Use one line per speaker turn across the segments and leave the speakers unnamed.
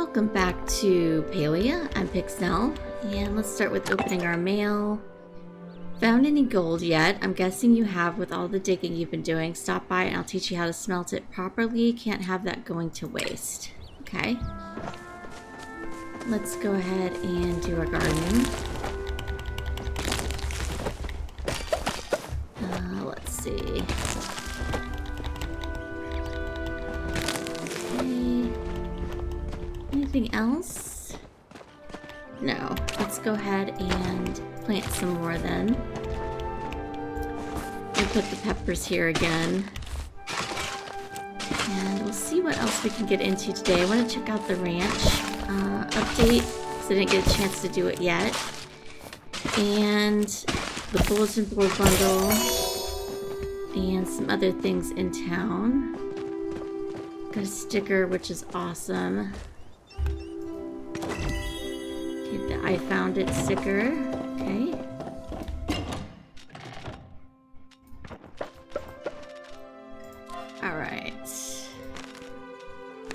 Welcome back to Palia. I'm Pixnelle, and let's start with opening our mail. Found any gold yet? I'm guessing you have with all the digging you've been doing. Stop by and I'll teach you how to smelt it properly. Can't have that going to waste. Okay. Let's go ahead and do our gardening. Let's see. Anything else? No. Let's go ahead and plant some more then. We'll put the peppers here again. And we'll see what else we can get into today. I want to check out the ranch update, because I didn't get a chance to do it yet. And the bulletin board bundle. And some other things in town. Got a sticker, which is awesome. The I found it sticker. Okay. Alright.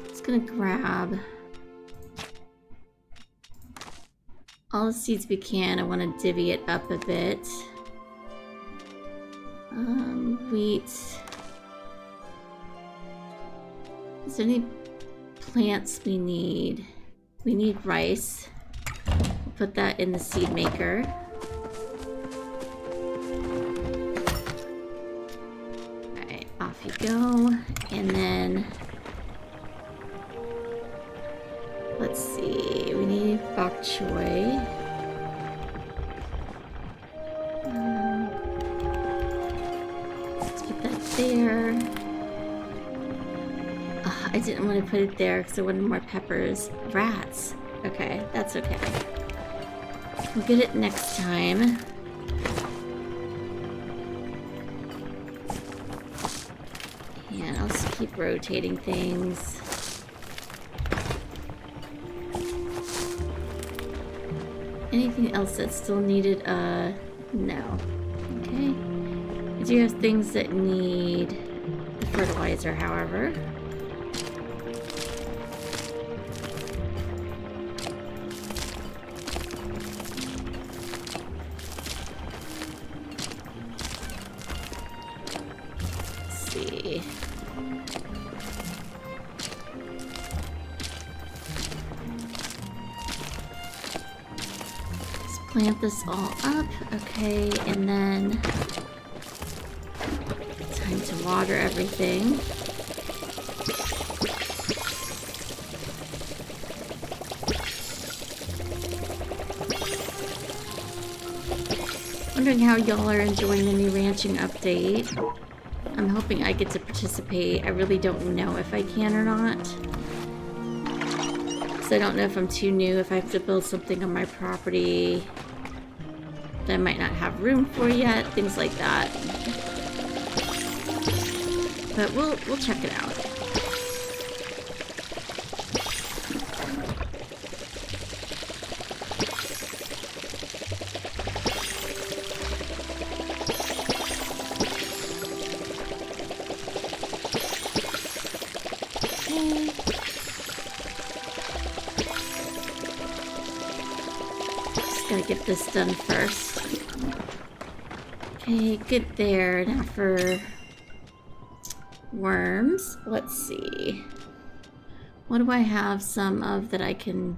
Just gonna grab all the seeds we can. I want to divvy it up a bit. Wheat. Is there any plants we need? We need rice. Put that in the seed maker. Alright, off you go. And then let's see, we need bok choy. Let's put that there. Oh, I didn't want to put it there because I wanted more peppers. Rats. Okay, that's okay. We'll get it next time. And I'll just keep rotating things. Anything else that's still needed? No. Okay. I do have things that need the fertilizer, however. Plant this all up, okay, and then time to water everything. Wondering how y'all are enjoying the new ranching update. I'm hoping I get to participate. I really don't know if I can or not. So I don't know if I'm too new, if I have to build something on my property that I might not have room for yet, things like that. But we'll check it out. Gotta get this done first. Okay, good there. Now for worms. Let's see. What do I have some of that I can,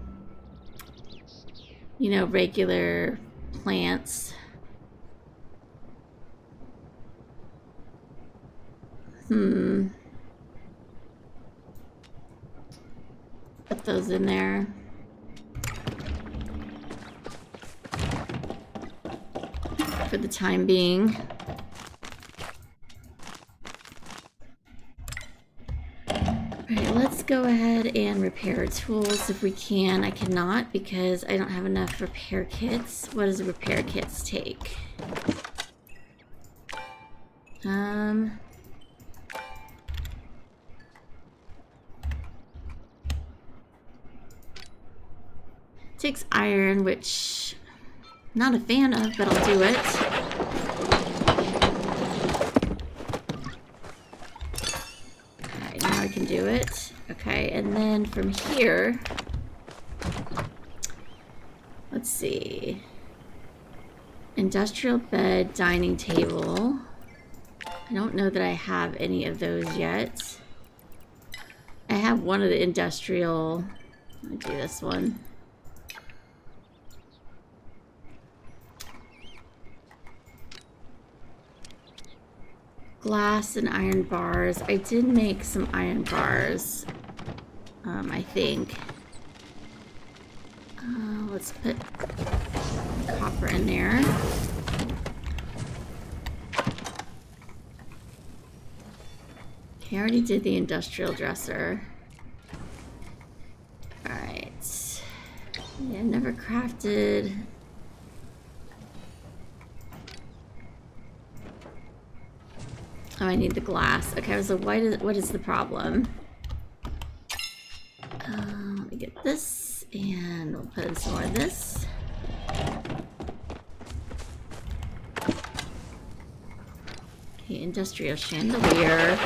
you know, regular plants? Put those in there. For the time being. Alright, let's go ahead and repair our tools if we can. I cannot because I don't have enough repair kits. What does repair kits take? Takes iron, which not a fan of, but I'll do it. Alright, now I can do it. Okay, and then from here, Let's see. Industrial bed, dining table. I don't know that I have any of those yet. I have one of the industrial. Let me do this one. Glass and iron bars. I did make some iron bars. I think. Let's put copper in there. Okay, I already did the industrial dresser. Alright. Yeah, never crafted. Oh, I need the glass. Okay, so what is the problem? Let me get this, and we'll put in some more of this. Okay, industrial chandelier.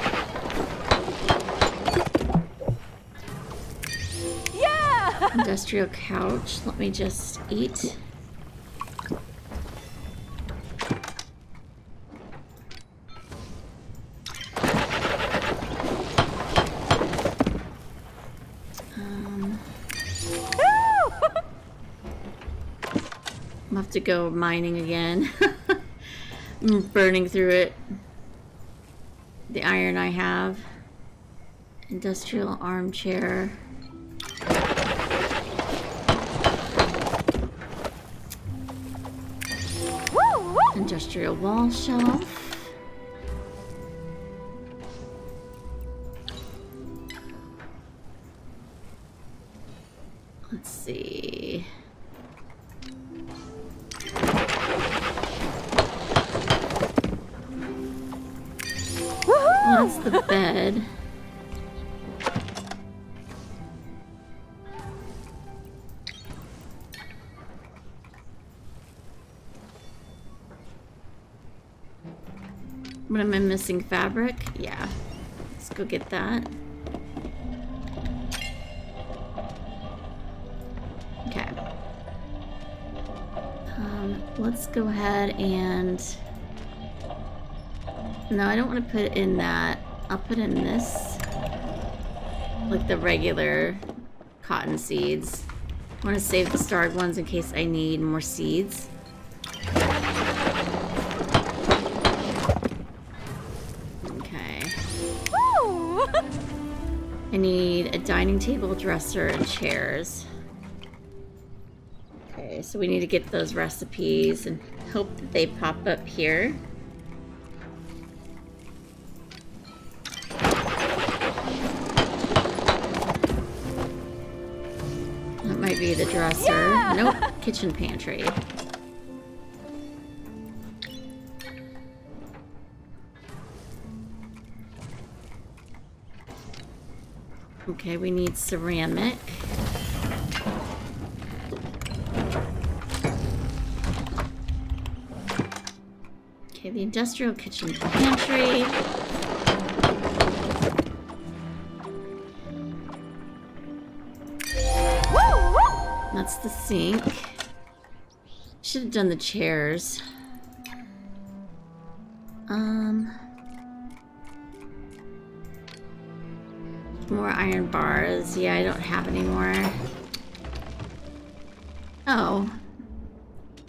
Yeah! Industrial couch. Let me just eat. I'm have to go mining again. I'm burning through it. The iron I have. Industrial armchair. Industrial wall shelf. Let's see. Well, that's the bed. What am I missing? Fabric? Yeah. Let's go get that. Okay. Let's go ahead and... No, I don't want to put it in that. I'll put in this. Like the regular cotton seeds. I want to save the starred ones in case I need more seeds. Okay. I need a dining table, dresser, and chairs. Okay, so we need to get those recipes and hope that they pop up here. That might be the dresser. Yeah! Nope, kitchen pantry. Okay, we need ceramic. Okay, the industrial kitchen pantry. That's the sink. Should have done the chairs. More iron bars. Yeah, I don't have any more. Oh.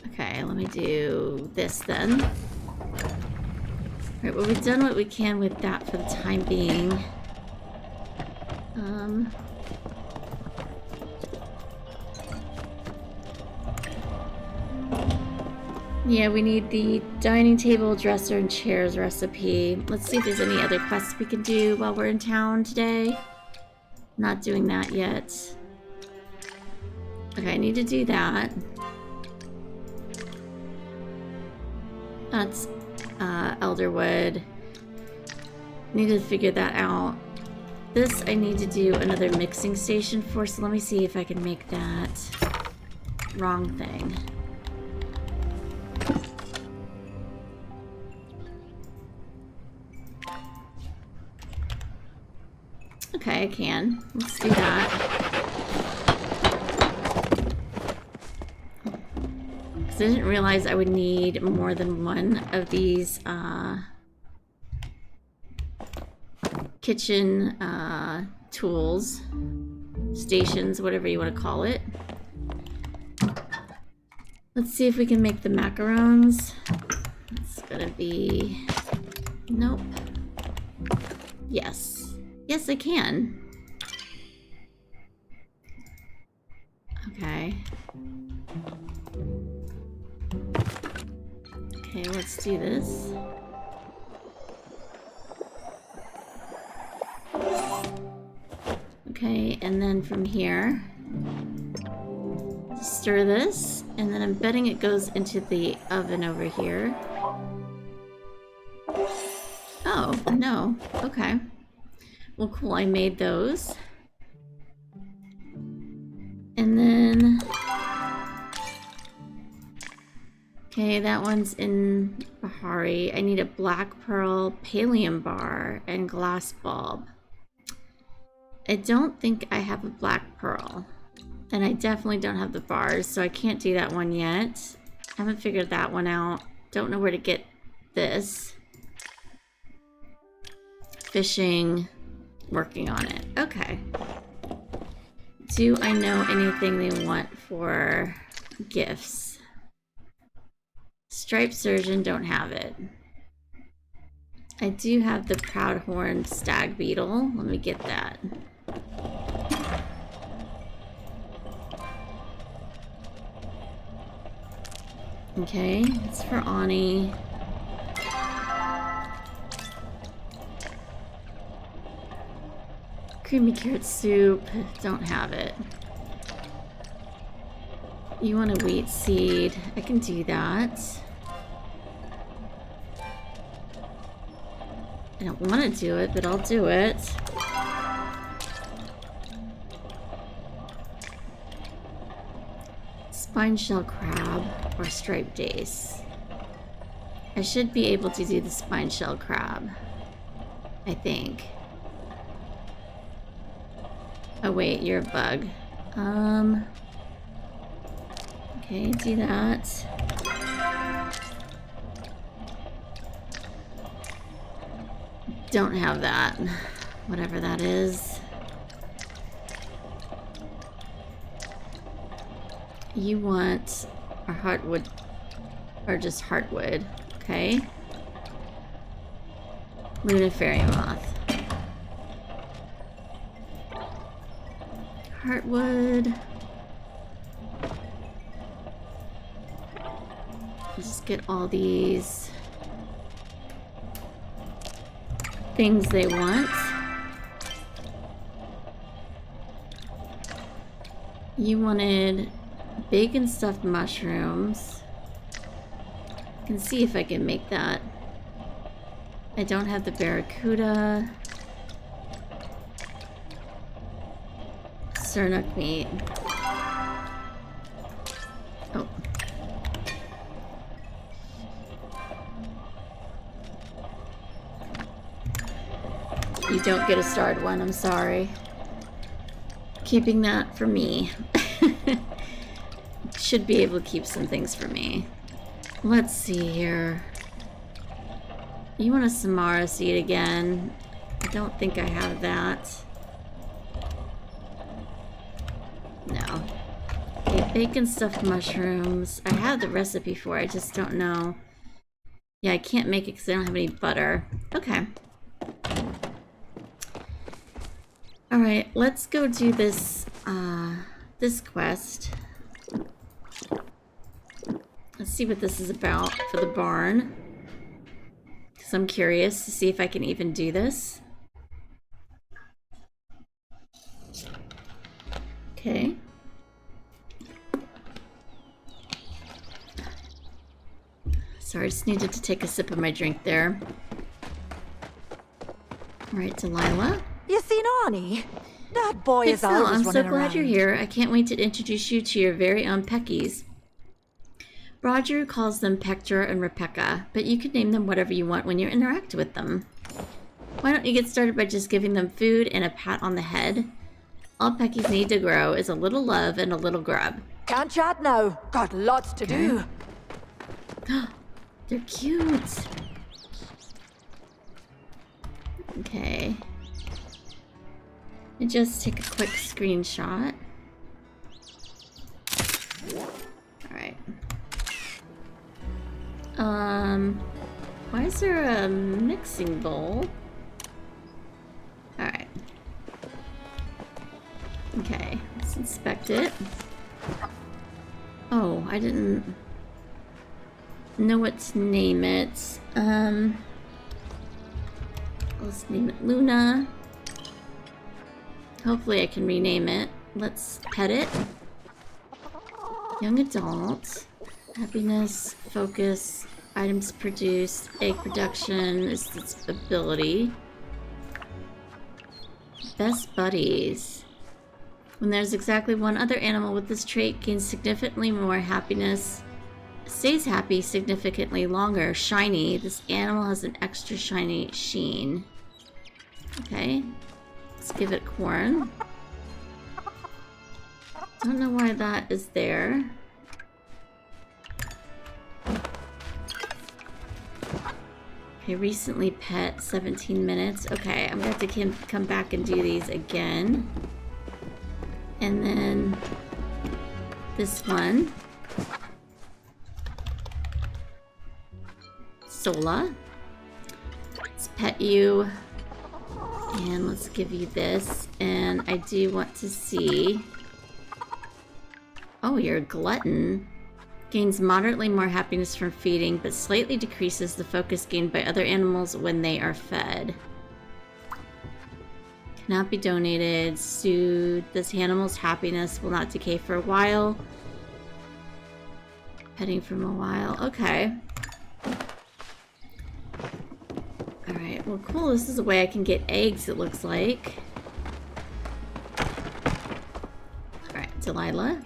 Okay, let me do this then. Alright, well, we've done what we can with that for the time being. Yeah, we need the dining table, dresser, and chairs recipe. Let's see if there's any other quests we can do while we're in town today. Not doing that yet. Okay, I need to do that. That's elderwood. Need to figure that out. This I need to do another mixing station for, so let me see if I can make that. Wrong thing. Okay, I can. Let's do that. I didn't realize I would need more than one of these kitchen tools, stations, whatever you want to call it. Let's see if we can make the macarons. It's gonna be... Nope. Yes. Yes, I can. Okay. Okay, let's do this. Okay, and then from here, stir this, and then I'm betting it goes into the oven over here. Oh, no. Okay. Well, cool, I made those. And then... Okay, that one's in Bahari. I need a black pearl pallium bar and glass bulb. I don't think I have a black pearl. And I definitely don't have the bars, so I can't do that one yet. I haven't figured that one out. Don't know where to get this. Fishing, working on it. Okay. Do I know anything they want for gifts? Striped surgeon, don't have it. I do have the proud horned stag beetle. Let me get that. Okay, it's for Ani. Creamy carrot soup, don't have it. You want a wheat seed? I can do that. I don't want to do it, but I'll do it. Spine shell crab or striped dace. I should be able to do the spine shell crab, I think. Oh wait, you're a bug. Okay, do that. Don't have that. Whatever that is. You want a heartwood, or just heartwood, okay? Luna fairy moth. Heartwood. Just get all these things they want. You wanted bacon stuffed mushrooms. I can see if I can make that. I don't have the barracuda. Surnuk meat. Oh. You don't get a starred one, I'm sorry. Keeping that for me. Should be able to keep some things for me. Let's see here. You want a Samara seed again? I don't think I have that. No. Okay, bacon stuffed mushrooms. I have the recipe for it, I just don't know. Yeah, I can't make it because I don't have any butter. Okay. Alright, let's go do this, this quest. Let's see what this is about for the barn. Because I'm curious to see if I can even do this. Okay. Sorry, I just needed to take a sip of my drink there. Alright, Delilah.
You seen Ani? That boy is
Pixnelle,
always
I'm
running
so glad
around.
you're here. I can't wait to introduce you to your very own Peckies. Roger calls them Pector and Rebecca, but you can name them whatever you want when you interact with them. Why don't you get started by just giving them food and a pat on the head? All Peckies need to grow is a little love and a little grub.
Can't chat now. Got lots to do.
They're cute. Okay. And just take a quick screenshot. Alright. Why is there a mixing bowl? Alright. Okay, let's inspect it. Oh, I didn't know what to name it. Let's name it Luna. Hopefully I can rename it. Let's pet it. Young adult. Happiness, focus, items produced, egg production is its ability. Best buddies. When there's exactly one other animal with this trait, gains significantly more happiness. Stays happy significantly longer. Shiny. This animal has an extra shiny sheen. Okay. Let's give it corn. Don't know why that is there. Okay, recently pet, 17 minutes. Okay, I'm gonna have to come back and do these again. And then this one. Sola. Let's pet you. And let's give you this. And I do want to see... Oh, you're a glutton. Gains moderately more happiness from feeding, but slightly decreases the focus gained by other animals when they are fed. Cannot be donated. Soothe. This animal's happiness will not decay for a while. Petting from a while. Okay. Alright, well cool. This is a way I can get eggs, it looks like. Alright, Delilah.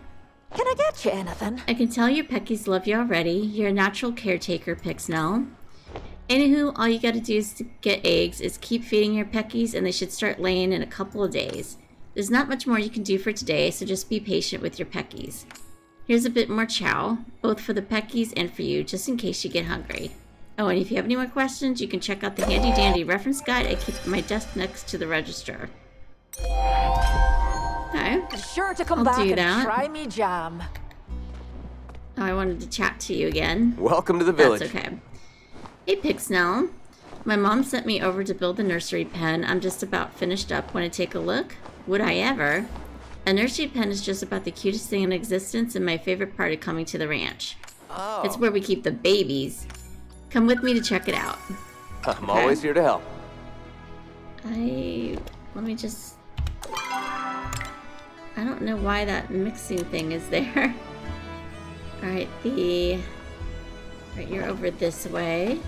Can I get you anything?
I can tell your Peckies love you already. You're a natural caretaker, Pixnelle. Anywho, all you gotta do is to get eggs is keep feeding your Peckies and they should start laying in a couple of days. There's not much more you can do for today, so just be patient with your Peckies. Here's a bit more chow, both for the Peckies and for you, just in case you get hungry. Oh, and if you have any more questions, you can check out the handy dandy reference guide I keep at my desk next to the register. Okay.
Sure to come back and
that.
try me jam.
Oh, I wanted to chat to you again.
Welcome to the village.
That's okay. Hey, Pixnelle. My mom sent me over to build the nursery pen. I'm just about finished up. Want to take a look? Would I ever? A nursery pen is just about the cutest thing in existence and my favorite part of coming to the ranch.
Oh.
It's where we keep the babies. Come with me to check it out.
I'm always here to help.
Let me just... I don't know why that mixing thing is there. Alright, Right, you're over this way.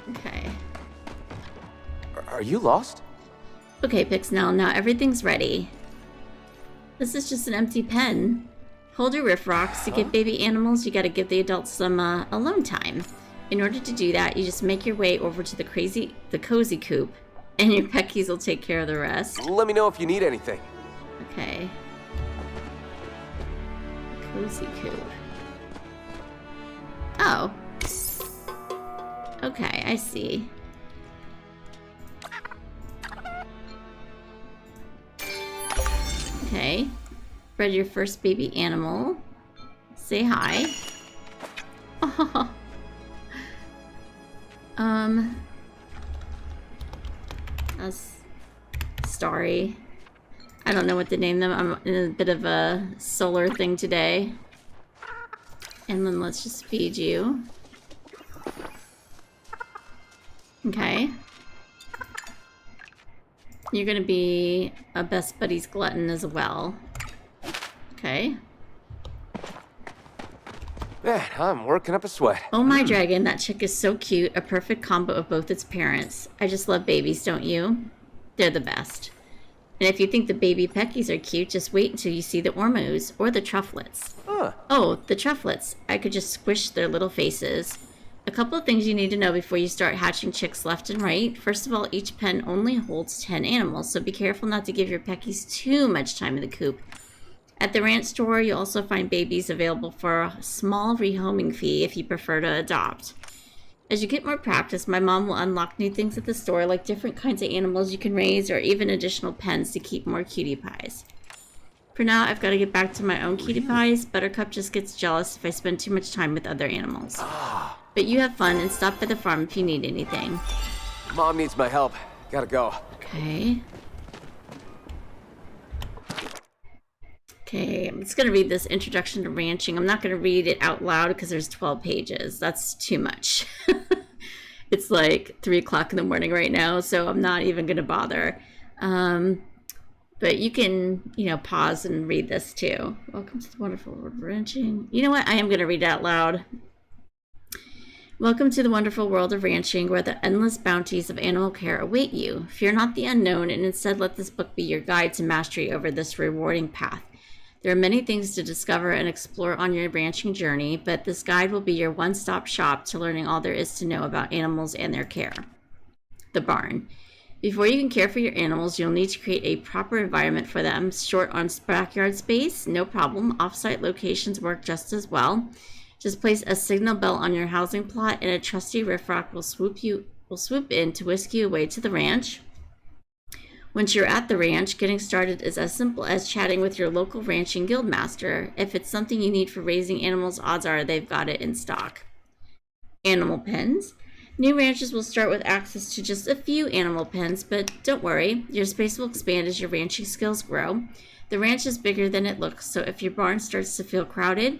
Okay.
Are you lost?
Okay, Pixnelle, now everything's ready. This is just an empty pen. Hold your riff rocks. To get baby animals, you gotta give the adults some alone time. In order to do that, you just make your way over to the cozy coop, and your Peckies will take care of the rest.
Let me know if you need anything.
Okay. Cozy coop. Oh. Okay, I see. Okay. Bred your first baby animal. Say hi. Oh. That's Starry. I don't know what to name them. I'm in a bit of a solar thing today. And then let's just feed you. Okay. You're gonna be a best buddies glutton as well. Okay.
Man, I'm working up a sweat.
Oh my dragon, that chick is so cute. A perfect combo of both its parents. I just love babies, don't you? They're the best. And if you think the baby Peckies are cute, just wait until you see the Ormus, or the Trufflets.
Oh.
Oh, the trufflets. I could just squish their little faces. A couple of things you need to know before you start hatching chicks left and right. First of all, each pen only holds 10 animals, so be careful not to give your peckies too much time in the coop. At the ranch store, you'll also find babies available for a small rehoming fee if you prefer to adopt. As you get more practice, my mom will unlock new things at the store, like different kinds of animals you can raise, or even additional pens to keep more cutie pies. For now, I've got to get back to my own cutie pies. Buttercup just gets jealous if I spend too much time with other animals. But you have fun and stop by the farm if you need anything.
Mom needs my help. Gotta go.
Okay. Okay, I'm just going to read this introduction to ranching. I'm not going to read it out loud because there's 12 pages. That's too much. It's like 3 o'clock in the morning right now, so I'm not even going to bother. But you can, pause and read this too. Welcome to the wonderful world of ranching. You know what? I am going to read it out loud. Welcome to the wonderful world of ranching, where the endless bounties of animal care await you. Fear not the unknown, and instead let this book be your guide to mastery over this rewarding path. There are many things to discover and explore on your ranching journey, but this guide will be your one-stop shop to learning all there is to know about animals and their care. The barn. Before you can care for your animals, you'll need to create a proper environment for them. Short on backyard space? No problem. Off-site locations work just as well. Just place a signal bell on your housing plot, and a trusty riffraff will swoop in to whisk you away to the ranch. Once you're at the ranch, getting started is as simple as chatting with your local ranching guild master. If it's something you need for raising animals, odds are they've got it in stock. Animal pens. New ranchers will start with access to just a few animal pens, but don't worry, your space will expand as your ranching skills grow. The ranch is bigger than it looks, so if your barn starts to feel crowded,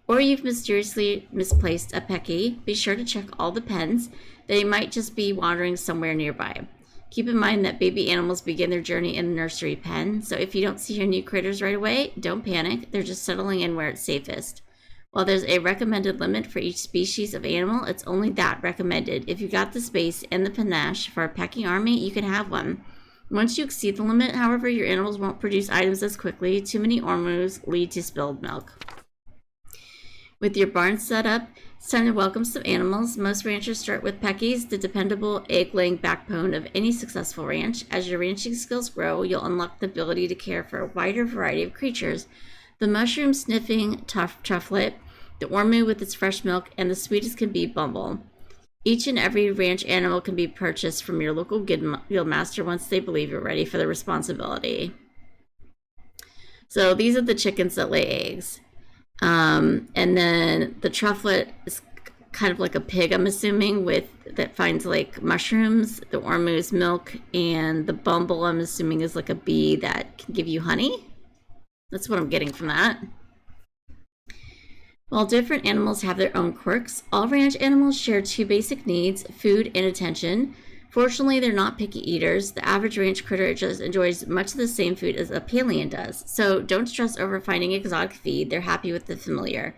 or you've mysteriously misplaced a pecky, be sure to check all the pens. They might just be wandering somewhere nearby. Keep in mind that baby animals begin their journey in the nursery pen, so if you don't see your new critters right away, don't panic. They're just settling in where it's safest. While there's a recommended limit for each species of animal, it's only that recommended. If you got the space and the panache for a pecking army, you can have one. Once you exceed the limit, however, your animals won't produce items as quickly. Too many ormus lead to spilled milk. With your barn set up, it's time to welcome some animals. Most ranchers start with peckies, the dependable egg-laying backbone of any successful ranch. As your ranching skills grow, you'll unlock the ability to care for a wider variety of creatures. The mushroom-sniffing trufflet, the ormu with its fresh milk, and the sweetest can be bumble. Each and every ranch animal can be purchased from your local guild master once they believe you're ready for the responsibility. So these are the chickens that lay eggs. And then the trufflet is kind of like a pig, I'm assuming, that finds like mushrooms. The ormu is milk, and the bumble, I'm assuming, is like a bee that can give you honey. That's what I'm getting from that. While different animals have their own quirks, all ranch animals share two basic needs: food and attention. Fortunately, they're not picky eaters. The average ranch critter just enjoys much of the same food as a Palian does. So don't stress over finding exotic feed. They're happy with the familiar.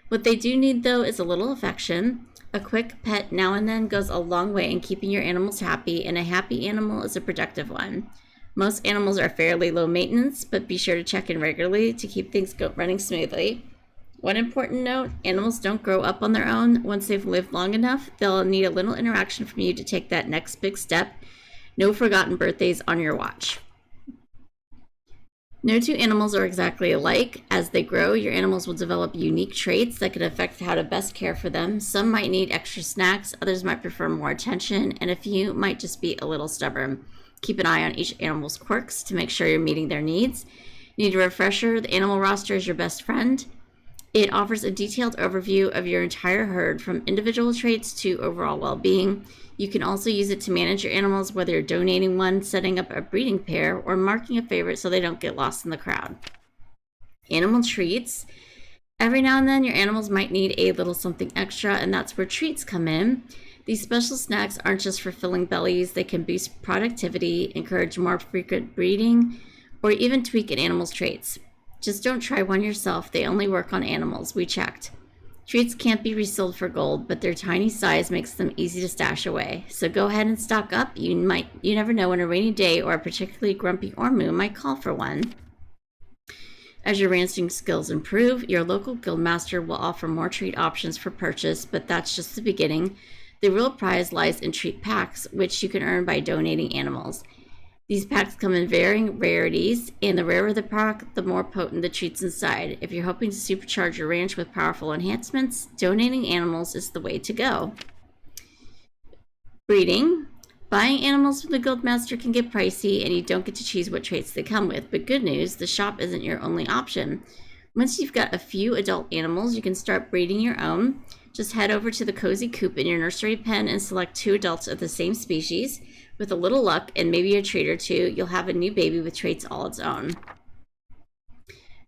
What they do need, though, is a little affection. A quick pet now and then goes a long way in keeping your animals happy, and a happy animal is a productive one. Most animals are fairly low maintenance, but be sure to check in regularly to keep things running smoothly. One important note, animals don't grow up on their own. Once they've lived long enough, they'll need a little interaction from you to take that next big step. No forgotten birthdays on your watch. No two animals are exactly alike. As they grow, your animals will develop unique traits that can affect how to best care for them. Some might need extra snacks, others might prefer more attention, and a few might just be a little stubborn. Keep an eye on each animal's quirks to make sure you're meeting their needs. Need a refresher? The animal roster is your best friend. It offers a detailed overview of your entire herd, from individual traits to overall well-being. You can also use it to manage your animals, whether you're donating one, setting up a breeding pair, or marking a favorite so they don't get lost in the crowd. Animal treats. Every now and then, your animals might need a little something extra, and that's where treats come in. These special snacks aren't just for filling bellies. They can boost productivity, encourage more frequent breeding, or even tweak an animal's traits. Just don't try one yourself. They only work on animals. We checked. Treats can't be resold for gold, but their tiny size makes them easy to stash away. So go ahead and stock up. You never know when a rainy day or a particularly grumpy ormu might call for one. As your ranching skills improve, your local guildmaster will offer more treat options for purchase, but that's just the beginning. The real prize lies in treat packs, which you can earn by donating animals. These packs come in varying rarities, and the rarer the pack, the more potent the treats inside. If you're hoping to supercharge your ranch with powerful enhancements, donating animals is the way to go. Breeding. Buying animals from the Guildmaster can get pricey, and you don't get to choose what traits they come with, but good news, the shop isn't your only option. Once you've got a few adult animals, you can start breeding your own. Just head over to the cozy coop in your nursery pen and select 2 adults of the same species. With a little luck and maybe a trait or two, you'll have a new baby with traits all its own.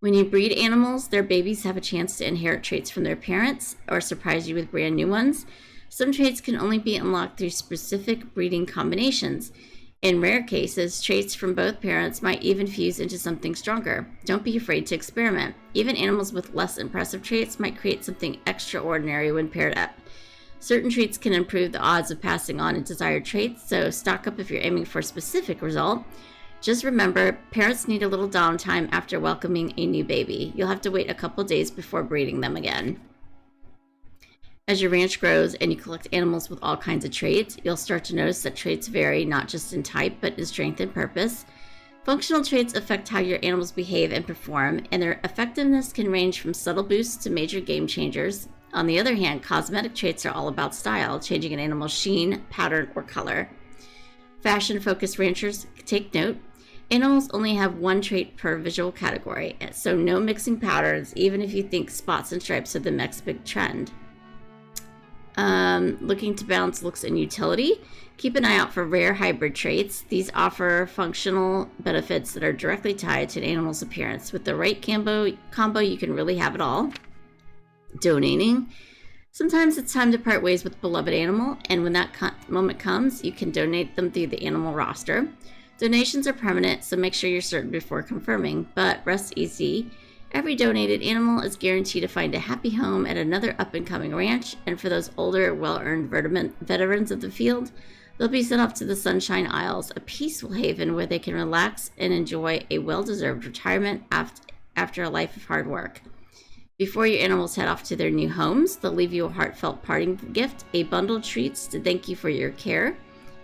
When you breed animals, their babies have a chance to inherit traits from their parents or surprise you with brand new ones. Some traits can only be unlocked through specific breeding combinations. In rare cases, traits from both parents might even fuse into something stronger. Don't be afraid to experiment. Even animals with less impressive traits might create something extraordinary when paired up. Certain traits can improve the odds of passing on a desired trait, so stock up if you're aiming for a specific result. Just remember, parents need a little downtime after welcoming a new baby. You'll have to wait a couple days before breeding them again. As your ranch grows and you collect animals with all kinds of traits, you'll start to notice that traits vary not just in type, but in strength and purpose. Functional traits affect how your animals behave and perform, and their effectiveness can range from subtle boosts to major game changers. On the other hand, cosmetic traits are all about style, changing an animal's sheen, pattern, or color. Fashion-focused ranchers, take note. Animals only have 1 trait per visual category, so no mixing patterns, even if you think spots and stripes are the next big trend. Looking to balance looks and utility. Keep an eye out for rare hybrid traits. These offer functional benefits that are directly tied to an animal's appearance. With the right combo, you can really have it all. Donating. Sometimes it's time to part ways with a beloved animal, and when that moment comes, you can donate them through the animal roster. Donations are permanent, so make sure you're certain before confirming, but rest easy. Every donated animal is guaranteed to find a happy home at another up-and-coming ranch, and for those older, well-earned veterans of the field, they'll be sent off to the Sunshine Isles, a peaceful haven where they can relax and enjoy a well-deserved retirement after a life of hard work. Before your animals head off to their new homes, they'll leave you a heartfelt parting gift, a bundle of treats to thank you for your care.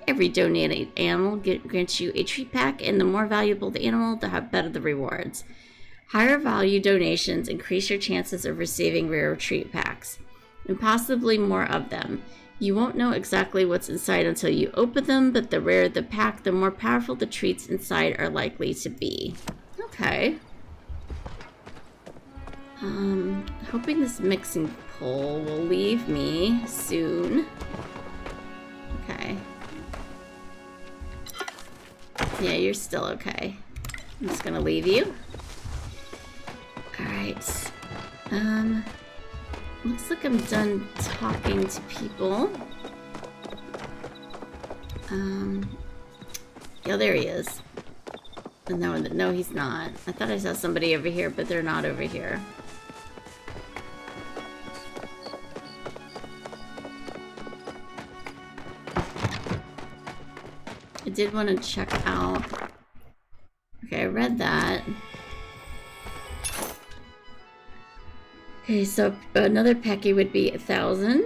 Every donated animal grants you a treat pack, and the more valuable the animal, the better the rewards. Higher value donations increase your chances of receiving rare treat packs, and possibly more of them. You won't know exactly what's inside until you open them, but the rarer the pack, the more powerful the treats inside are likely to be. Okay. Hoping this mixing pole will leave me soon. Okay. Yeah, you're still okay. I'm just gonna leave you. Alright. Looks like I'm done talking to people. Yeah, there he is. No, he's not. I thought I saw somebody over here, but they're not over here. I did want to check out... Okay, I read that. Okay, so another Pecky would be 1,000.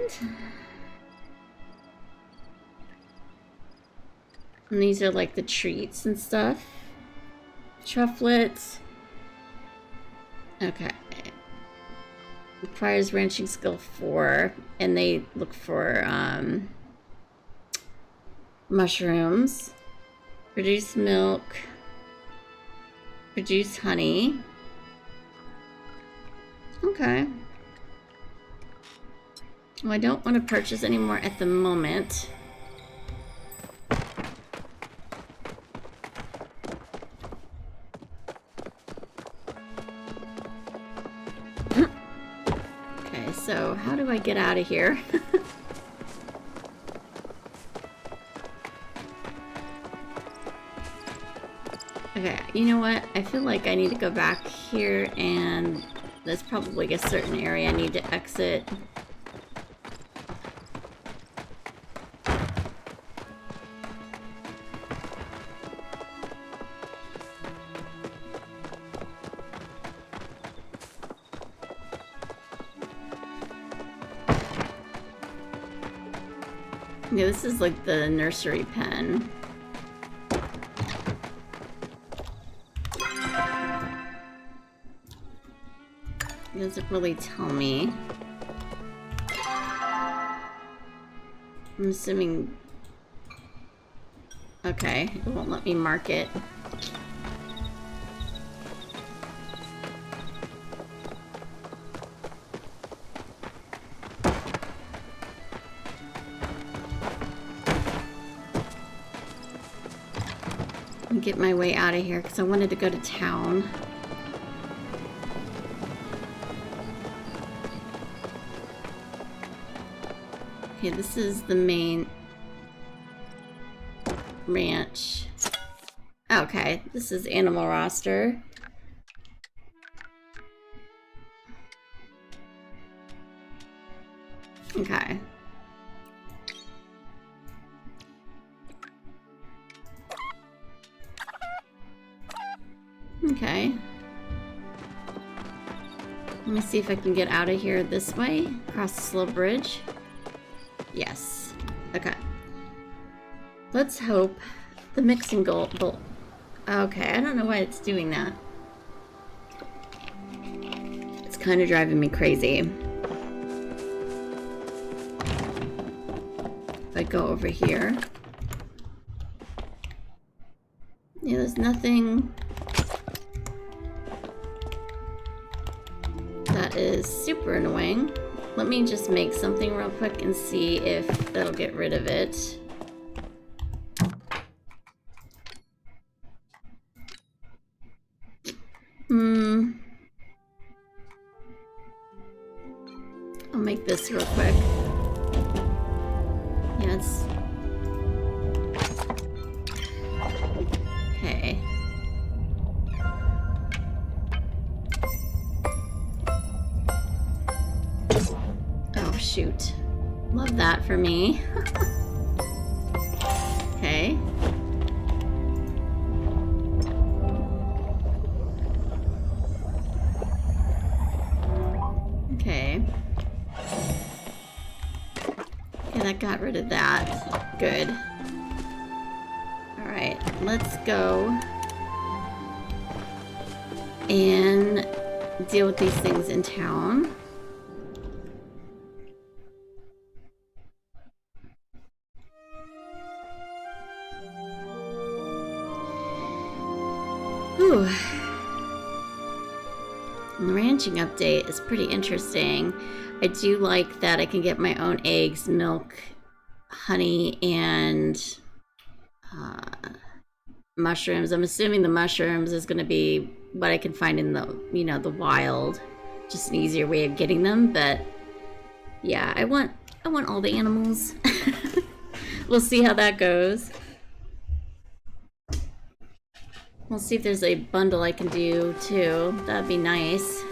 And these are like the treats and stuff. Trufflets. Okay. Requires ranching skill 4. And they look for mushrooms. Produce milk. Produce honey. Okay. Well, I don't want to purchase any more at the moment. Okay, so how do I get out of here? Okay, you know what? I feel like I need to go back here, and there's probably a certain area I need to exit. Yeah, this is like the nursery pen. It doesn't really tell me. I'm assuming... Okay, it won't let me mark it. Get my way out of here because I wanted to go to town. Okay, this is the main ranch. Okay, this is animal roster. Okay. Okay. Let me see if I can get out of here this way, across the slow bridge. Yes. Okay. Let's hope the mixing bowl. Okay, I don't know why it's doing that. It's kind of driving me crazy. If I go over here. Yeah, there's nothing that is super annoying. Let me just make something real quick and see if that'll get rid of it. I'll make this real quick. Yeah, it's... Okay. Oh, shoot. Love that for me. Okay. Okay. Okay, that got rid of that. Good. Alright, let's go and deal with these things in town. Whew. The ranching update is pretty interesting. I do like that I can get my own eggs, milk, honey, and mushrooms. I'm assuming the mushrooms is going to be what I can find in the, you know, the wild. Just an easier way of getting them, but yeah, I want all the animals. We'll see how that goes. We'll see if there's a bundle I can do too. That'd be nice.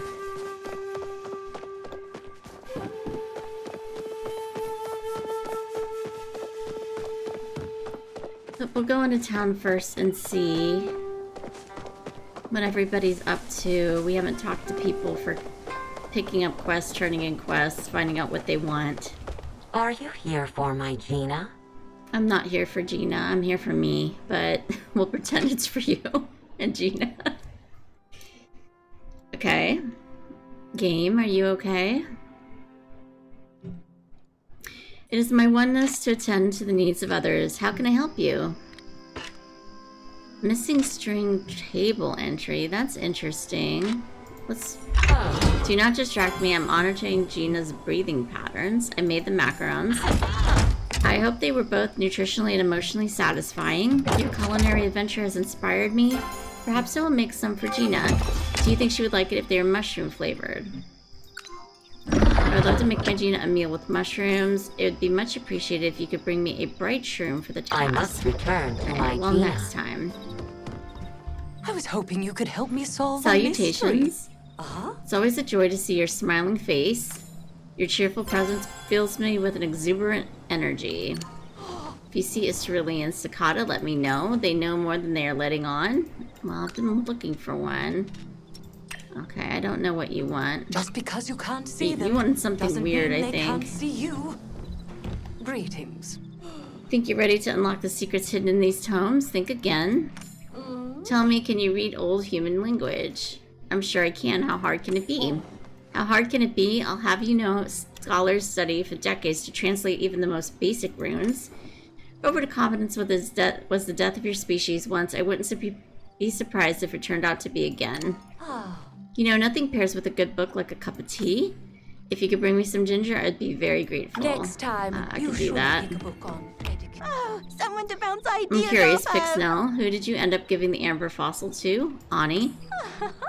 But we'll go into town first and see what everybody's up to. We haven't talked to people for picking up quests, turning in quests, finding out what they want.
Are you here for my Gina?
I'm not here for Gina. I'm here for me, but we'll pretend it's for you and Gina. Okay. Game, are you okay? It is my oneness to attend to the needs of others. How can I help you? Missing string table entry. That's interesting. Let's... Do not distract me. I'm monitoring Gina's breathing patterns. I made the macarons. I hope they were both nutritionally and emotionally satisfying. Your culinary adventure has inspired me. Perhaps I will make some for Gina. Do you think she would like it if they were mushroom flavored? I would love to make my Gina a meal with mushrooms. It would be much appreciated if you could bring me a bright shroom for the task.
I must return to my
well,
Gina.
next time.
I was hoping you could help me solve a mystery.
Salutations. It's always a joy to see your smiling face. Your cheerful presence fills me with an exuberant energy. If you see a cerulean cicada, let me know. They know more than they are letting on. Well, I've been looking for one. Okay, I don't know what you want.
Just because you can't see them,
you want something
doesn't
weird,
mean
I
they can't
think.
see you. Greetings.
Think you're ready to unlock the secrets hidden in these tomes? Think again. Tell me, can you read old human language? I'm sure I can. How hard can it be? How hard can it be? I'll have you know, scholars study for decades to translate even the most basic runes. Over to confidence with was the death of your species once. I wouldn't be surprised if it turned out to be again. You know, nothing pairs with a good book like a cup of tea. If you could bring me some ginger, I'd be very grateful.
Next time,
I
you
could do
should
that.
pick a book on etiquette.
Oh, someone to bounce ideas
I'm curious,
off of.
Pixnelle, who did you end up giving the amber fossil to? Ani?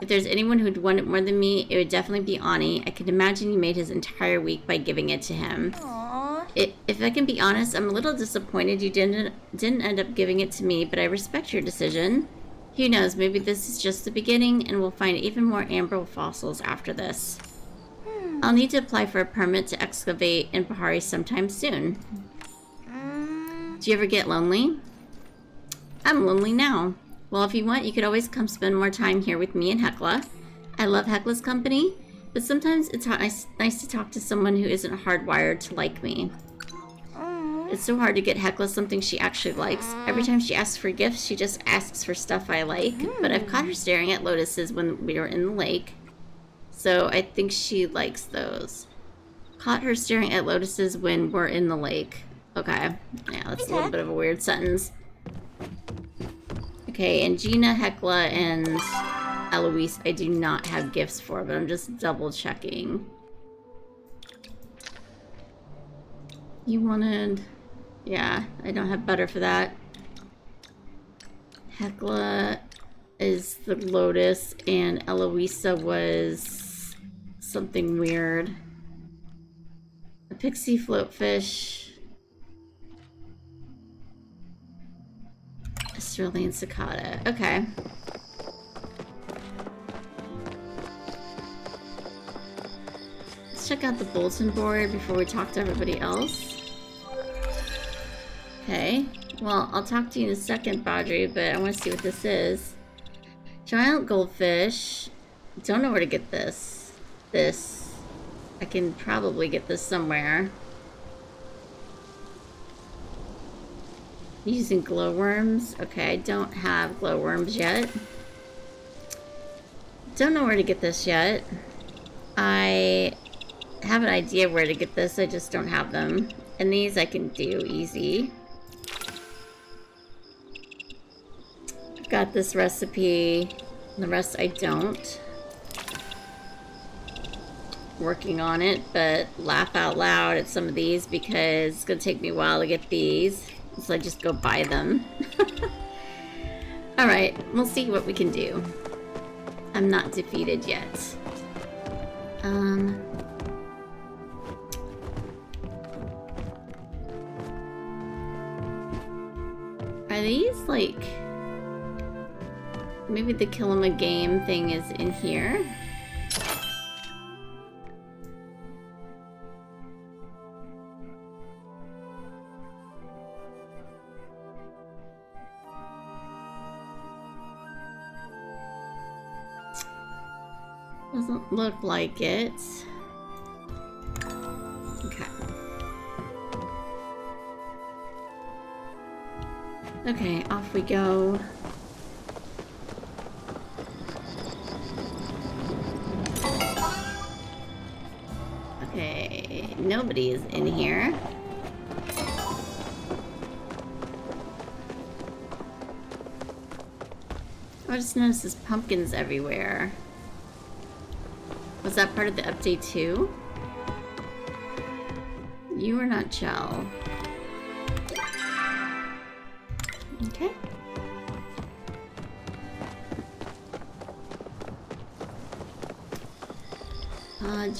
If there's anyone who'd want it more than me, it would definitely be Ani. I can imagine you made his entire week by giving it to him.
Aww.
If I can be honest, I'm a little disappointed you didn't end up giving it to me, but I respect your decision. Who knows, maybe this is just the beginning, and we'll find even more amber fossils after this. I'll need to apply for a permit to excavate in Bahari sometime soon. Do you ever get lonely? I'm lonely now. Well, if you want, you could always come spend more time here with me and Hecla. I love Hecla's company, but sometimes it's nice to talk to someone who isn't hardwired to like me. It's so hard to get Hecla something she actually likes. Every time she asks for gifts, she just asks for stuff I like. But I've caught her staring at lotuses when we were in the lake. So I think she likes those. Caught her staring at lotuses when we're in the lake. Okay. Yeah, that's a little bit of a weird sentence. Okay, and Gina, Hecla, and Eloise I do not have gifts for, but I'm just double checking. You wanted... Yeah, I don't have butter for that. Hecla is the lotus, and Eloisa was something weird. A pixie floatfish. A cerulean cicada. Okay. Let's check out the bulletin board before we talk to everybody else. Okay, well, I'll talk to you in a second, Baudry, but I want to see what this is. Giant goldfish. Don't know where to get this. I can probably get this somewhere. Using glowworms. Okay, I don't have glowworms yet. Don't know where to get this yet. I have an idea where to get this, I just don't have them. And these I can do easy. Got this recipe, the rest I don't. Working on it, but laugh out loud at some of these because it's gonna take me a while to get these, so I just go buy them. Alright, we'll see what we can do. I'm not defeated yet. Are these like... Maybe the kill 'em a game thing is in here. Doesn't look like it. Okay. Okay, off we go. Okay, nobody is in here. I just noticed there's pumpkins everywhere. Was that part of the update too? You are not gel. Okay.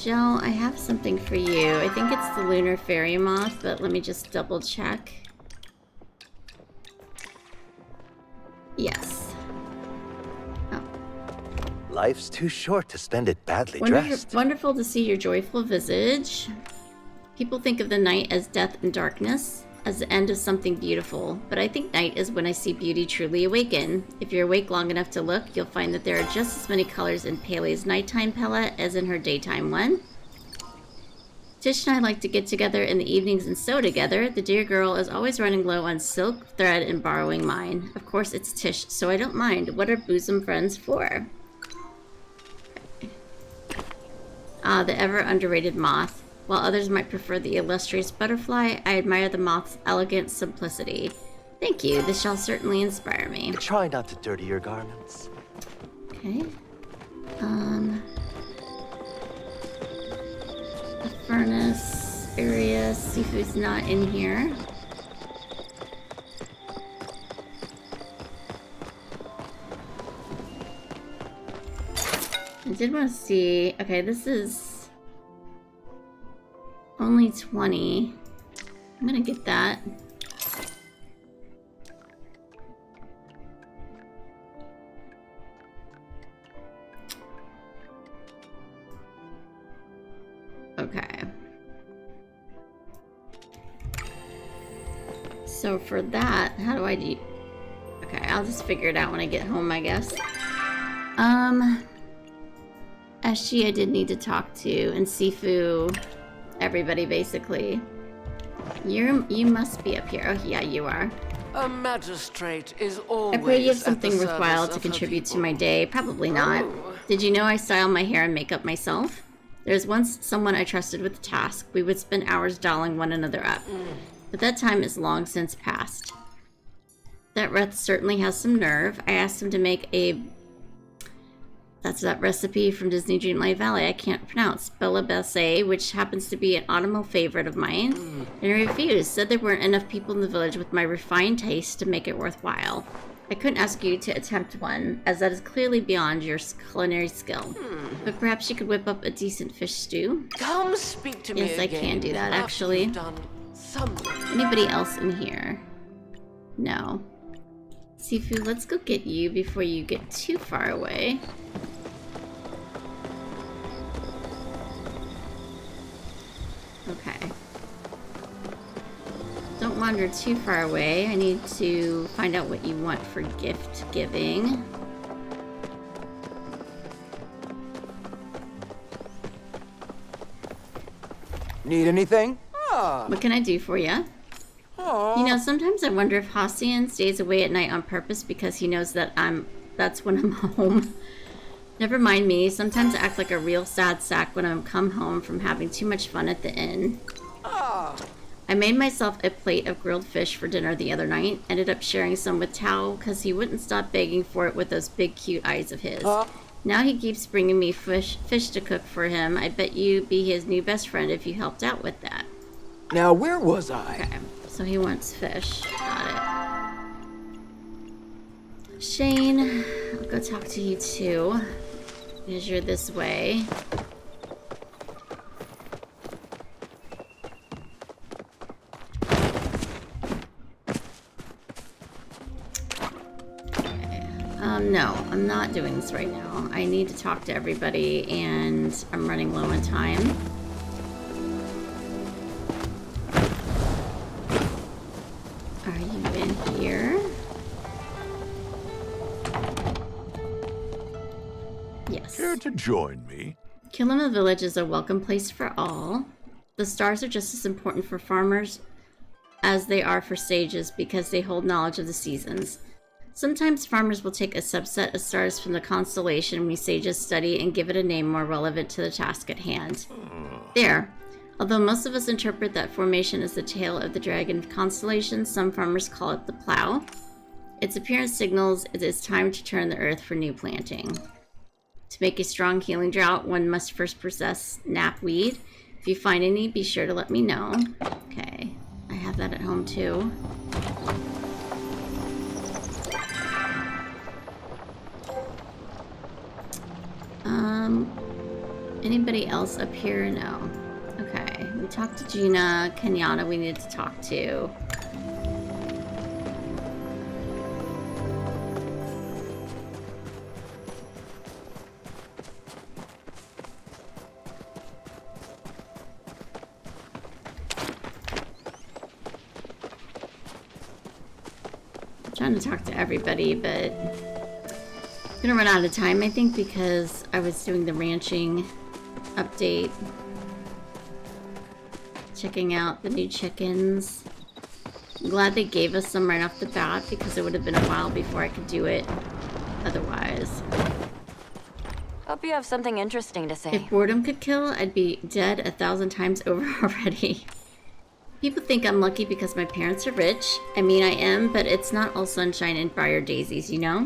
Gel, I have something for you. I think it's the lunar fairy moth, but let me just double check. Yes. Oh.
Life's too short to spend it badly dressed.
Wonderful to see your joyful visage. People think of the night as death and darkness, as the end of something beautiful, but I think night is when I see beauty truly awaken. If you're awake long enough to look, you'll find that there are just as many colors in Palia's nighttime palette as in her daytime one. Tish and I like to get together in the evenings and sew together. The dear girl is always running low on silk, thread, and borrowing mine. Of course, it's Tish, so I don't mind. What are bosom friends for? Ah, the ever underrated moth. While others might prefer the illustrious butterfly, I admire the moth's elegant simplicity. Thank you, this shall certainly inspire me.
Try not to dirty your garments.
Okay. The furnace area, seafood's not in here. I did want to see, okay, this is only 20. I'm gonna get that. Okay. So for that, how do I do? Okay, I'll just figure it out when I get home, I guess. Eshi, I did need to talk to, and Sifu, everybody basically. You must be up here. Oh yeah, you are.
A magistrate is
I
always
pray you have
at
something
the
worthwhile
service
to
of her
contribute to
people.
my day. Probably not.
Oh.
Did you know I style my hair and makeup myself? There's once someone I trusted with the task. We would spend hours dolling one another up. But that time is long since past. That Reth certainly has some nerve. I asked him to make a... That's that recipe from Disney Dreamlight Valley I can't pronounce. Bella Bessay, which happens to be an autumnal favorite of mine. And he refused. Said there weren't enough people in the village with my refined taste to make it worthwhile. I couldn't ask you to attempt one, as that is clearly beyond your culinary skill. But perhaps you could whip up a decent fish stew.
Come speak to me
Yes, I
again
can do that,
after
actually.
you've done something.
Anybody else in here? No. Sifu, let's go get you before you get too far away. Okay. Don't wander too far away. I need to find out what you want for gift giving.
Need anything?
What can I do for you? You know, sometimes I wonder if Hassian stays away at night on purpose because he knows that that's when I'm home. Never mind me. Sometimes I act like a real sad sack when I come home from having too much fun at the inn. I made myself a plate of grilled fish for dinner the other night. Ended up sharing some with Tao because he wouldn't stop begging for it with those big cute eyes of his. Now he keeps bringing me fish to cook for him. I bet you'd be his new best friend if you helped out with that.
Now, where was I?
Okay, so he wants fish. Got it. Shane, I'll go talk to you too, because you're this way. No, I'm not doing this right now. I need to talk to everybody, and I'm running low on time. Are you in here? Yes.
Care to join me?
Kilima Village is a welcome place for all. The stars are just as important for farmers as they are for sages because they hold knowledge of the seasons. Sometimes farmers will take a subset of stars from the constellation we sages study and give it a name more relevant to the task at hand. There. Although most of us interpret that formation as the tail of the dragon constellation, some farmers call it the plow. Its appearance signals it is time to turn the earth for new planting. To make a strong healing drought, one must first possess knapweed. If you find any, be sure to let me know. Okay, I have that at home too. Anybody else up here? No. Okay, we talked to Gina. Kenyatta we need to talk to. I'm trying to talk to everybody, but I'm gonna run out of time, I think, because I was doing the ranching update. checking out the new chickens. I'm glad they gave us some right off the bat because it would have been a while before I could do it otherwise.
Hope you have something interesting to say.
If boredom could kill, I'd be dead 1,000 times over already. People think I'm lucky because my parents are rich. I mean, I am, but it's not all sunshine and briar daisies, you know?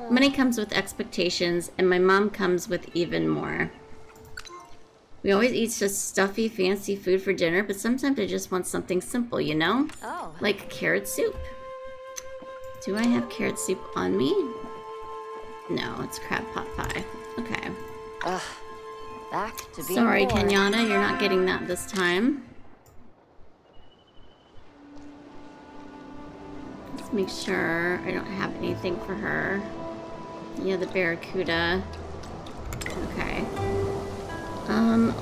Money comes with expectations, and my mom comes with even more. We always eat such stuffy, fancy food for dinner, but sometimes I just want something simple, you know?
Oh.
Like carrot soup. Do I have carrot soup on me? No, it's crab pot pie. Okay.
Ugh. Back to being
Sorry,
bored.
Kenyatta, you're not getting that this time. Let's make sure I don't have anything for her. Yeah, the barracuda. Okay.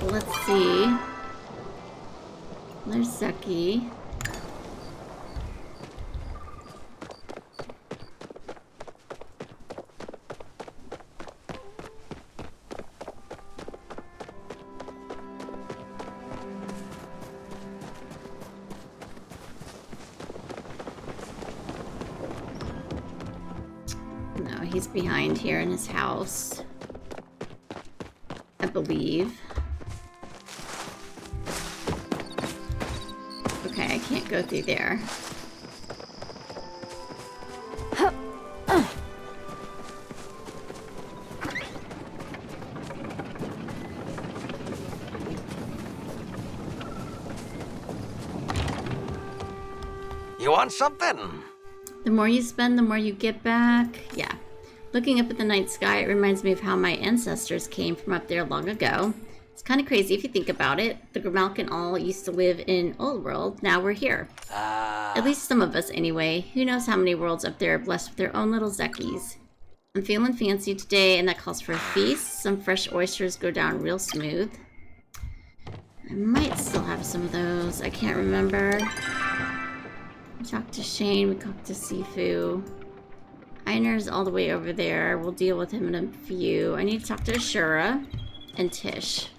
Let's see. There's Zeki. No, he's behind here in his house. I believe. Okay, I can't go through there.
You want something?
The more you spend, the more you get back. Yeah. Looking up at the night sky, it reminds me of how my ancestors came from up there long ago. It's kind of crazy if you think about it. The Grimalkin all used to live in Old World. Now we're here. At least some of us, anyway. Who knows how many worlds up there are blessed with their own little Zekis. I'm feeling fancy today, and that calls for a feast. Some fresh oysters go down real smooth. I might still have some of those. I can't remember. We talked to Shane. We talked to Sifu. Einer's all the way over there. We'll deal with him in a few. I need to talk to Ashura and Tish.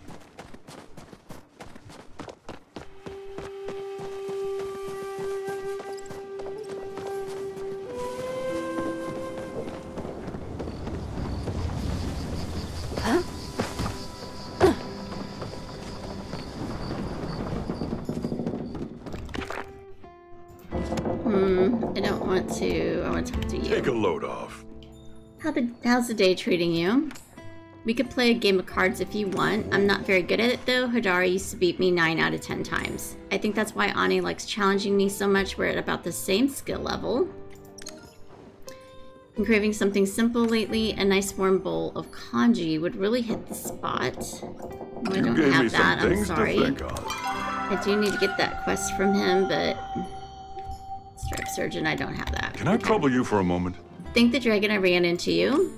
I don't want to. I want to talk to you.
Take a load off.
How's the day treating you? We could play a game of cards if you want. I'm not very good at it though. Hadara used to beat me 9 out of 10 times. I think that's why Ani likes challenging me so much. We're at about the same skill level. I'm craving something simple lately. A nice warm bowl of kanji would really hit the spot. Oh, I don't have that. I'm sorry. I do need to get that quest from him, but Strip Surgeon, I don't have that.
Can I trouble you for a moment?
Thank the dragon I ran into you.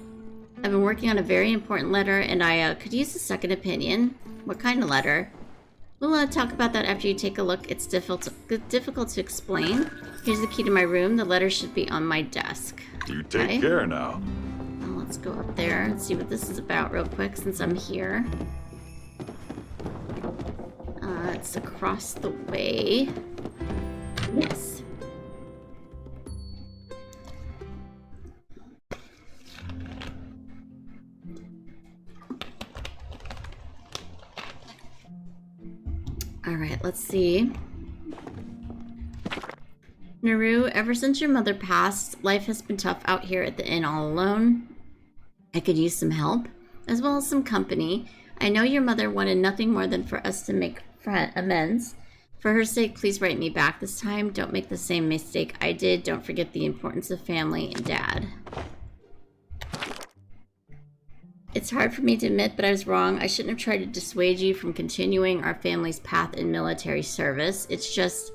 I've been working on a very important letter, and I could use a second opinion. What kind of letter? We'll talk about that after you take a look. It's difficult to explain. Here's the key to my room. The letter should be on my desk.
You take care now.
Well, let's go up there and see what this is about real quick since I'm here. It's across the way. Yes. Alright, let's see. Naru, ever since your mother passed, life has been tough out here at the inn all alone. I could use some help, as well as some company. I know your mother wanted nothing more than for us to make amends. For her sake, please write me back this time. Don't make the same mistake I did. Don't forget the importance of family and Dad. It's hard for me to admit, but I was wrong. I shouldn't have tried to dissuade you from continuing our family's path in military service. It's just,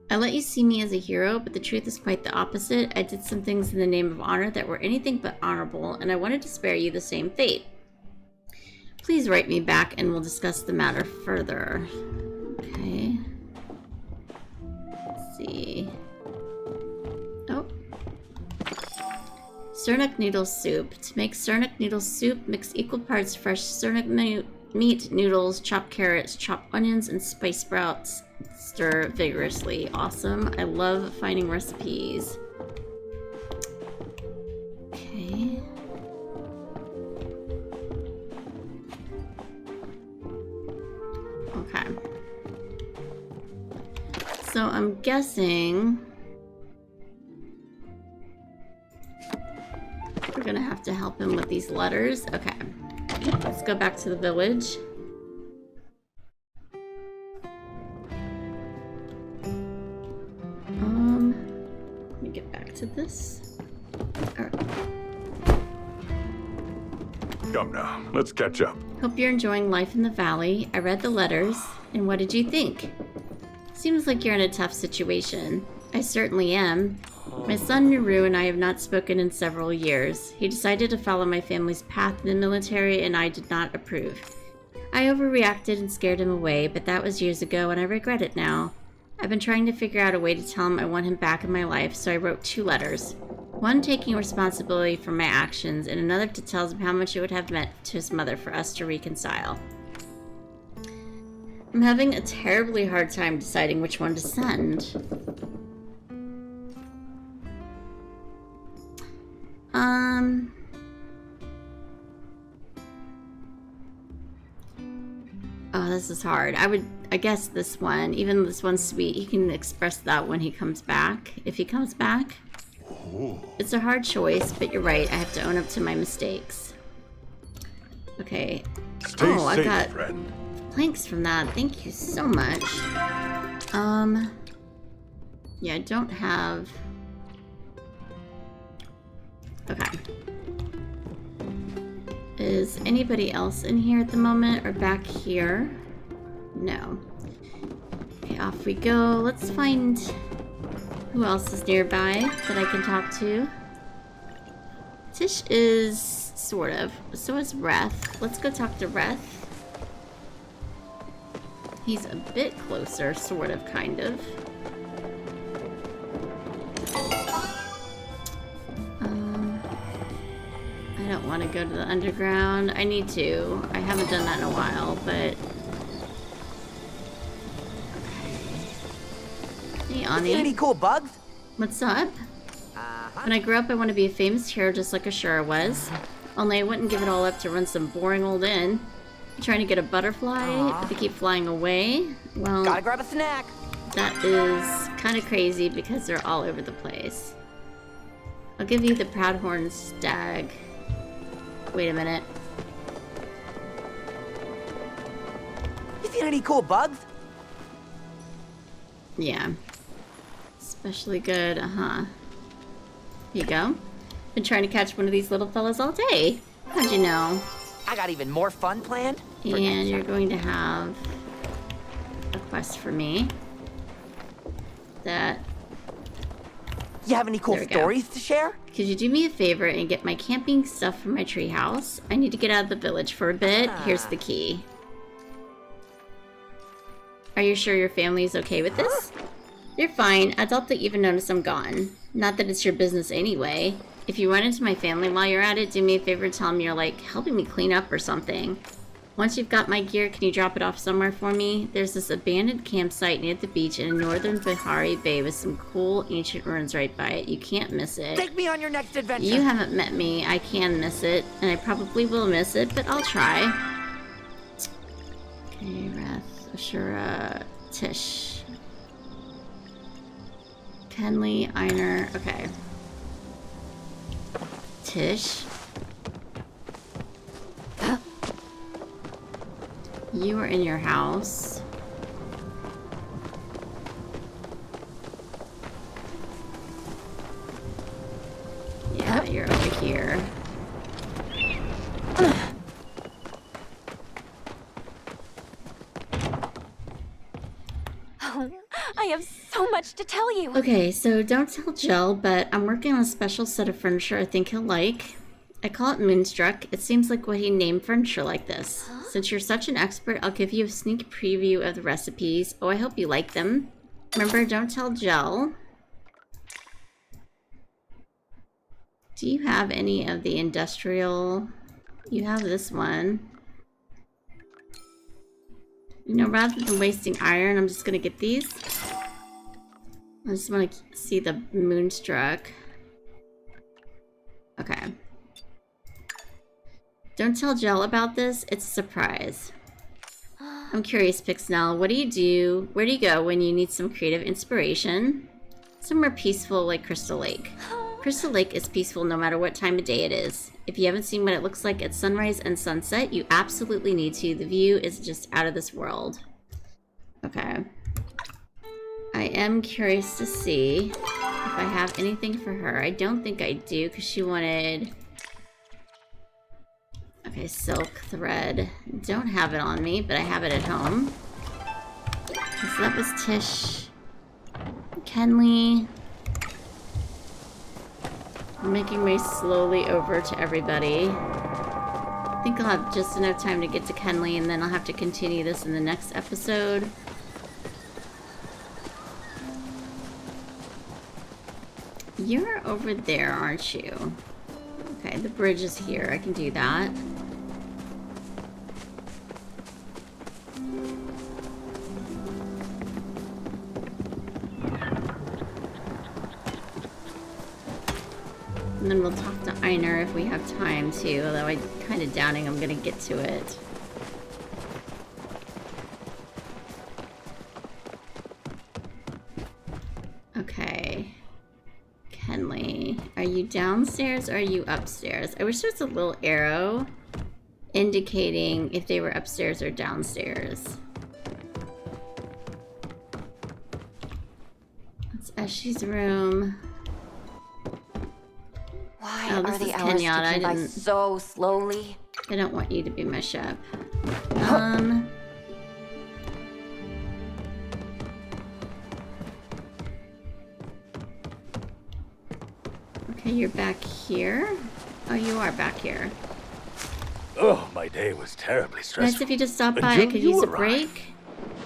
I let you see me as a hero, but the truth is quite the opposite. I did some things in the name of honor that were anything but honorable, and I wanted to spare you the same fate. Please write me back, and we'll discuss the matter further. Okay. Let's see. Oh. Surnuk noodle soup. To make surnuk noodle soup, mix equal parts fresh surnuk meat, noodles, chopped carrots, chopped onions, and spice sprouts. Stir vigorously. Awesome. I love finding recipes. Okay. Okay. So I'm guessing we're gonna have to help him with these letters. Okay. Let's go back to the village. Let me get back to this. Alright.
Come now, let's catch up.
Hope you're enjoying life in the valley. I read the letters, and what did you think? Seems like you're in a tough situation. I certainly am. My son Naru and I have not spoken in several years. He decided to follow my family's path in the military, and I did not approve. I overreacted and scared him away, but that was years ago, and I regret it now. I've been trying to figure out a way to tell him I want him back in my life, so I wrote 2 letters. One taking responsibility for my actions, and another to tell him how much it would have meant to his mother for us to reconcile. I'm having a terribly hard time deciding which one to send. Oh, this is hard. I guess this one, even though this one's sweet, he can express that when he comes back. If he comes back. It's a hard choice, but you're right. I have to own up to my mistakes. Okay.
Stay safe,
I got
friend.
planks from that. Thank you so much. Yeah, I don't have... Okay. Is anybody else in here at the moment or back here? No. Okay, off we go. Let's find who else is nearby that I can talk to. Tish is sort of. So is Reth. Let's go talk to Reth. He's a bit closer, sort of, kind of. I don't want to go to the underground. I need to. I haven't done that in a while, but... Hey, Ani.
Any cool bugs?
What's up? When I grew up, I want to be a famous hero just like Ashura was. Only I wouldn't give it all up to run some boring old inn. Trying to get a butterfly, but they keep flying away. Well,
Gotta grab a snack.
that is kind of crazy because they're all over the place. I'll give you the Proudhorn Stag. Wait a minute.
You seen any cool bugs?
Yeah. Especially good, Here you go. Been trying to catch one of these little fellas all day. How'd you know?
I got even more fun planned.
And you're going to have a quest for me. That...
You have any cool
There we go.
stories to share?
Could you do me a favor and get my camping stuff from my treehouse? I need to get out of the village for a bit. Here's the key. Are you sure your family is okay with this? You're fine. I doubt they even notice I'm gone. Not that it's your business anyway. If you run into my family while you're at it, do me a favor and tell them you're, like, helping me clean up or something. Once you've got my gear, can you drop it off somewhere for me? There's this abandoned campsite near the beach in northern Bihari Bay with some cool ancient ruins right by it. You can't miss it.
Take me on your next adventure.
You haven't met me. I can miss it, and I probably will miss it, but I'll try. Okay, Reth, Ashura, Tish. Kenley, Einar, okay. Tish. You are in your house. Yeah, you're over here.
Oh, I have so much to tell you.
Okay, so don't tell Jill, but I'm working on a special set of furniture I think he'll like. I call it Moonstruck. It seems like what he named furniture like this. Since you're such an expert, I'll give you a sneak preview of the recipes. Oh, I hope you like them. Remember, don't tell Jill. Do you have any of the industrial? You have this one. You know, rather than wasting iron, I'm just gonna get these. I just want to see the moonstruck. Okay. Don't tell Jill about this. It's a surprise. I'm curious, Pixnelle. What do you do? Where do you go when you need some creative inspiration? Somewhere peaceful like Crystal Lake. Crystal Lake is peaceful no matter what time of day it is. If you haven't seen what it looks like at sunrise and sunset, you absolutely need to. The view is just out of this world. Okay. I am curious to see if I have anything for her. I don't think I do, because she wanted... Okay, silk thread. Don't have it on me, but I have it at home. Okay, so that was Tish. Kenley. I'm making my way slowly over to everybody. I think I'll have just enough time to get to Kenley, and then I'll have to continue this in the next episode. You're over there, aren't you? Okay, the bridge is here. I can do that. And then we'll talk to Einar if we have time to, although I'm kind of doubting I'm gonna get to it. Okay. Kenley, are you downstairs or are you upstairs? I wish there was a little arrow indicating if they were upstairs or downstairs. That's Eshi's room.
Why
Oh,
are
this
the
is
hours
Kenyatta.
ticking by so slowly?
I don't want you to be my ship. Okay, you're back here. Oh, you are back here.
Oh, my day was terribly stressful.
Nice if you just stopped by. I
Until
could
you
use a
arrived.
break.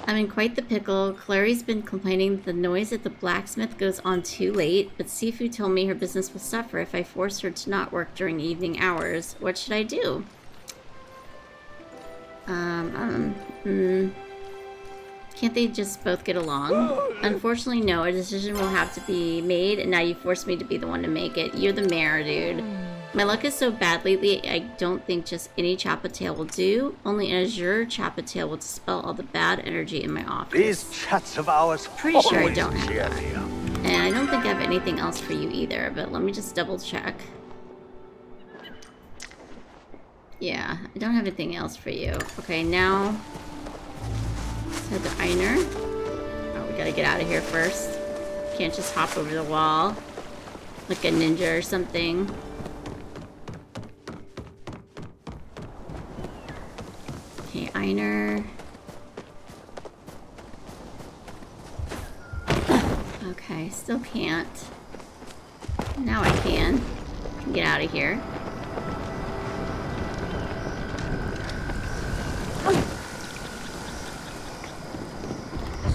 I'm in quite the pickle. Clary's been complaining that the noise at the blacksmith goes on too late, but Sifu told me her business will suffer if I force her to not work during evening hours. What should I do? Can't they just both get along? Unfortunately, no. A decision will have to be made, and now you force me to be the one to make it. You're the mayor, dude. My luck is so bad lately, I don't think just any chappa-tail will do. Only an azure chappa-tail will dispel all the bad energy in my office.
These chats of ours
Pretty sure I
always
don't have
cheer
that.
me up.
And I don't think I have anything else for you either, but let me just double check. Yeah, I don't have anything else for you. Okay, now... let's head to Einar. Oh, we gotta get out of here first. Can't just hop over the wall like a ninja or something. Okay, Einar. Okay, still can't. Now I can. Get out of here.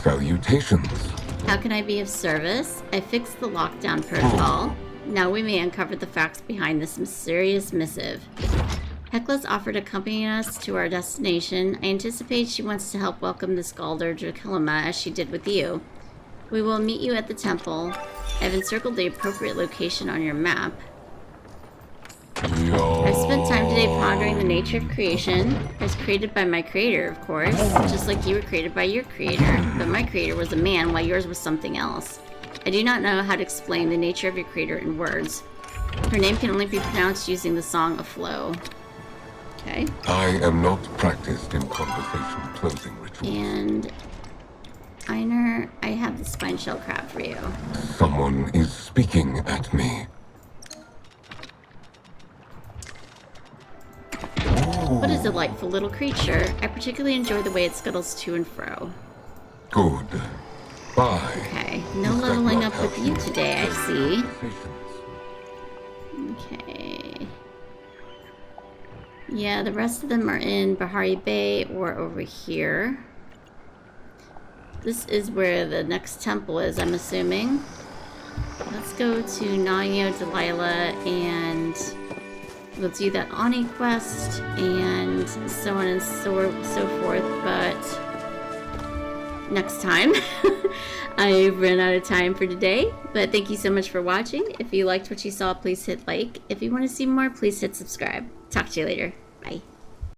Salutations.
How can I be of service? I fixed the lockdown protocol. Now we may uncover the facts behind this mysterious missive. Hekla's offered to accompany us to our destination. I anticipate she wants to help welcome the Scalder Drakilima as she did with you. We will meet you at the temple. I've encircled the appropriate location on your map. I've spent time today pondering the nature of creation. I was created by my creator, of course, just like you were created by your creator. But my creator was a man, while yours was something else. I do not know how to explain the nature of your creator in words. Her name can only be pronounced using the Song of Flow. Okay.
I am not practiced in conversation closing rituals.
And... Einar, I have the spine shell crab for you.
Someone is speaking at me.
What a delightful little creature. I particularly enjoy the way it scuttles to and fro.
Good. Bye.
Okay, no
Does that
leveling
not
up with
help
you today, I see.
Conversations?
Okay. Yeah, the rest of them are in Bahari Bay or over here. This is where the next temple is, I'm assuming. Let's go to Nanyo Delilah and we'll do that Ani quest and so on and so forth, but next time. I've run out of time for today, but thank you so much for watching. If you liked what you saw, please hit like. If you want to see more, please hit subscribe. Talk to you later. Bye.